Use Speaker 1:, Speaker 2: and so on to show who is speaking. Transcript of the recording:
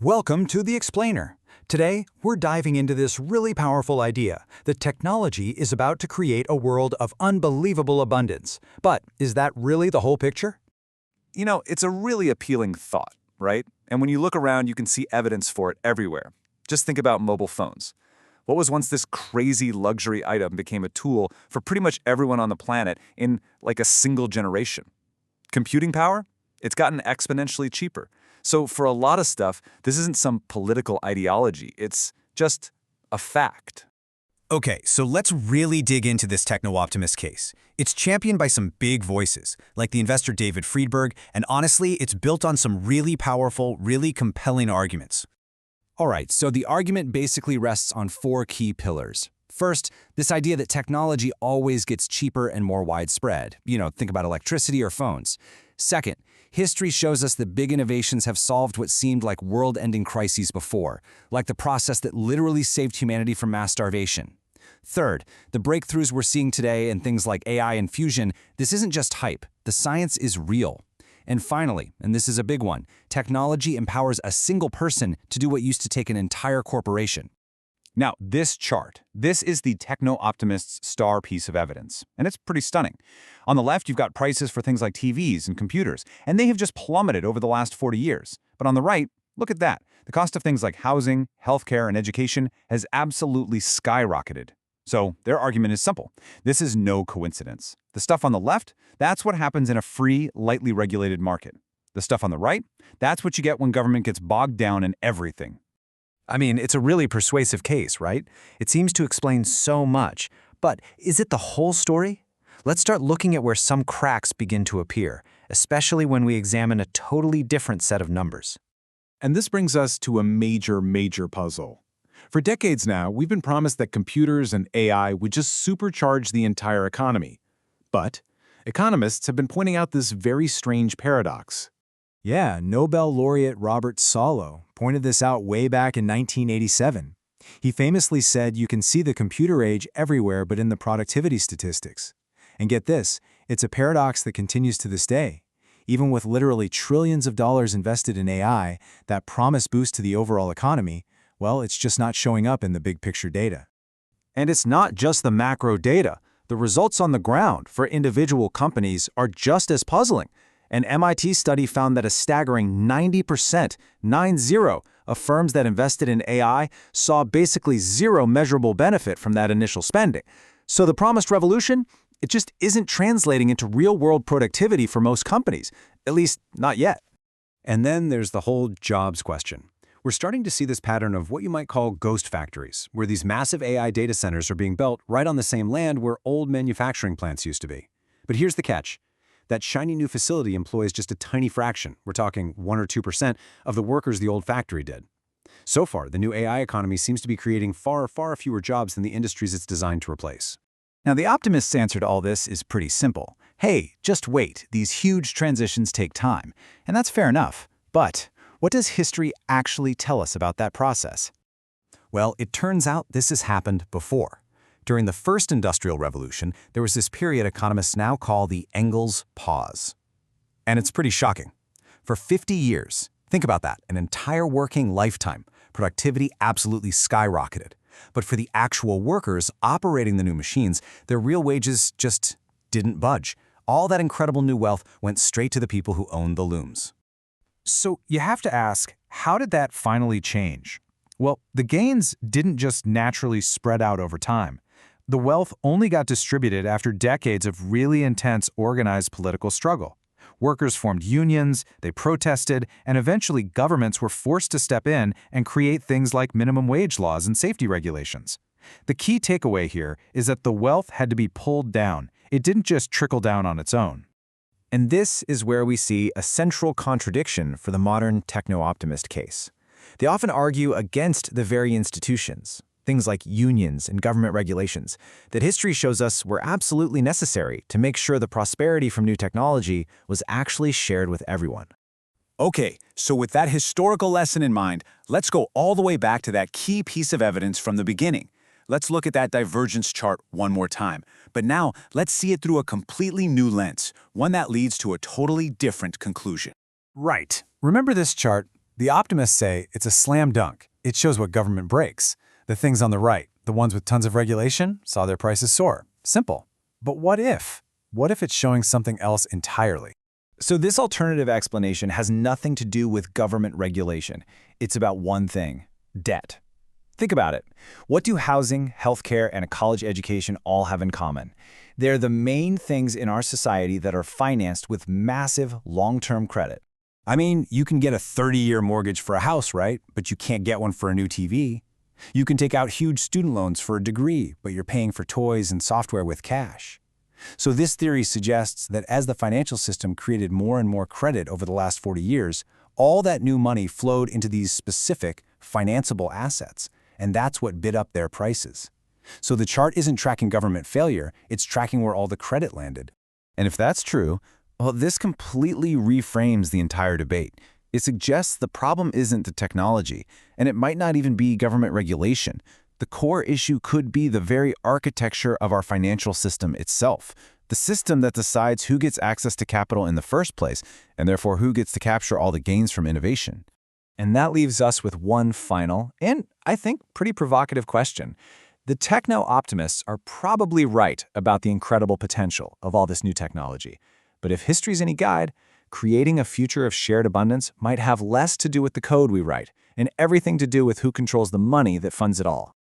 Speaker 1: Welcome to The Explainer. Today, we're diving into this really powerful idea that technology is about to create a world of unbelievable abundance. But is that really the whole picture?
Speaker 2: You know, it's a really appealing thought, right? And when you look around, you can see evidence for it everywhere. Just think about mobile phones. What was once this crazy luxury item became a tool for pretty much everyone on the planet in like a single generation. Computing power? It's gotten exponentially cheaper. So for a lot of stuff, this isn't some political ideology. It's just a fact.
Speaker 3: Okay, so let's really dig into this Techno-Optimist case. It's championed by some big voices, like the investor David Friedberg, and honestly, it's built on some really powerful, really compelling arguments. All right, so the argument basically rests on four key pillars. First, this idea that technology always gets cheaper and more widespread. Think about electricity or phones. Second, history shows us that big innovations have solved what seemed like world-ending crises before, like the process that literally saved humanity from mass starvation. Third, the breakthroughs we're seeing today in things like AI and fusion, this isn't just hype. The science is real. And finally, and this is a big one, technology empowers a single person to do what used to take an entire corporation.
Speaker 2: Now, this chart, this is the Techno-Optimist's star piece of evidence, and it's pretty stunning. On the left, you've got prices for things like TVs and computers, and they have just plummeted over the last 40 years. But on the right, look at that. The cost of things like housing, healthcare, and education has absolutely skyrocketed. So their argument is simple. This is no coincidence. The stuff on the left, that's what happens in a free, lightly regulated market. The stuff on the right, that's what you get when government gets bogged down in everything.
Speaker 3: I mean, it's a really persuasive case, right? It seems to explain so much. But is it the whole story? Let's start looking at where some cracks begin to appear, especially when we examine a totally different set of numbers.
Speaker 4: And this brings us to a major puzzle. For decades now, we've been promised that computers and AI would just supercharge the entire economy. But economists have been pointing out this very strange paradox.
Speaker 5: Yeah, Nobel laureate Robert Solow pointed this out way back in 1987. He famously said you can see the computer age everywhere but in the productivity statistics. And get this, it's a paradox that continues to this day. Even with literally trillions of dollars invested in AI, that promised boost to the overall economy, well, it's just not showing up in the big picture data.
Speaker 1: And it's not just the macro data. The results on the ground for individual companies are just as puzzling. An MIT study found that a staggering 90%, 90, of firms that invested in AI saw basically zero measurable benefit from that initial spending. So the promised revolution, it just isn't translating into real-world productivity for most companies, at least not yet.
Speaker 3: And then there's the whole jobs question. We're starting to see this pattern of what you might call ghost factories, where these massive AI data centers are being built right on the same land where old manufacturing plants used to be. But here's the catch. That shiny new facility employs just a tiny fraction, we're talking 1 or 2%, of the workers the old factory did. So far, the new AI economy seems to be creating far fewer jobs than the industries it's designed to replace.
Speaker 1: Now, the optimist's answer to all this is pretty simple. Hey, just wait. These huge transitions take time. And that's fair enough. But what does history actually tell us about that process?
Speaker 3: Well, it turns out this has happened before. During the first industrial revolution, there was this period economists now call the Engels pause. And it's pretty shocking. For 50 years, think about that, an entire working lifetime, productivity absolutely skyrocketed. But for the actual workers operating the new machines, their real wages just didn't budge. All that incredible new wealth went straight to the people who owned the looms.
Speaker 6: So you have to ask, how did that finally change? Well, the gains didn't just naturally spread out over time. The wealth only got distributed after decades of really intense organized political struggle. Workers formed unions, they protested, and eventually governments were forced to step in and create things like minimum wage laws and safety regulations. The key takeaway here is that the wealth had to be pulled down. It didn't just trickle down on its own.
Speaker 3: And this is where we see a central contradiction for the modern techno-optimist case. They often argue against the very institutions, things like unions and government regulations, that history shows us were absolutely necessary to make sure the prosperity from new technology was actually shared with everyone.
Speaker 2: Okay, so with that historical lesson in mind, let's go all the way back to that key piece of evidence from the beginning. Let's look at that divergence chart one more time. But now, let's see it through a completely new lens, one that leads to a totally different conclusion.
Speaker 6: Right. Remember this chart?
Speaker 5: The optimists say it's a slam dunk. It shows what government breaks. The things on the right, the ones with tons of regulation, saw their prices soar. Simple. But what if? What if it's showing something else entirely?
Speaker 3: So this alternative explanation has nothing to do with government regulation. It's about one thing: debt. Think about it. What do housing, healthcare, and a college education all have in common? They're the main things in our society that are financed with massive long-term credit. I mean, you can get a 30-year mortgage for a house, right? But you can't get one for a new TV. You can take out huge student loans for a degree, but you're paying for toys and software with cash. So this theory suggests that as the financial system created more and more credit over the last 40 years, all that new money flowed into these specific, financeable assets, and that's what bid up their prices. So the chart isn't tracking government failure, it's tracking where all the credit landed.
Speaker 2: And if that's true, well, this completely reframes the entire debate. It suggests the problem isn't the technology, and it might not even be government regulation. The core issue could be the very architecture of our financial system itself, the system that decides who gets access to capital in the first place, and therefore who gets to capture all the gains from innovation.
Speaker 1: And that leaves us with one final, and I think pretty provocative question. The techno-optimists are probably right about the incredible potential of all this new technology. But if history's any guide, creating a future of shared abundance might have less to do with the code we write and everything to do with who controls the money that funds it all.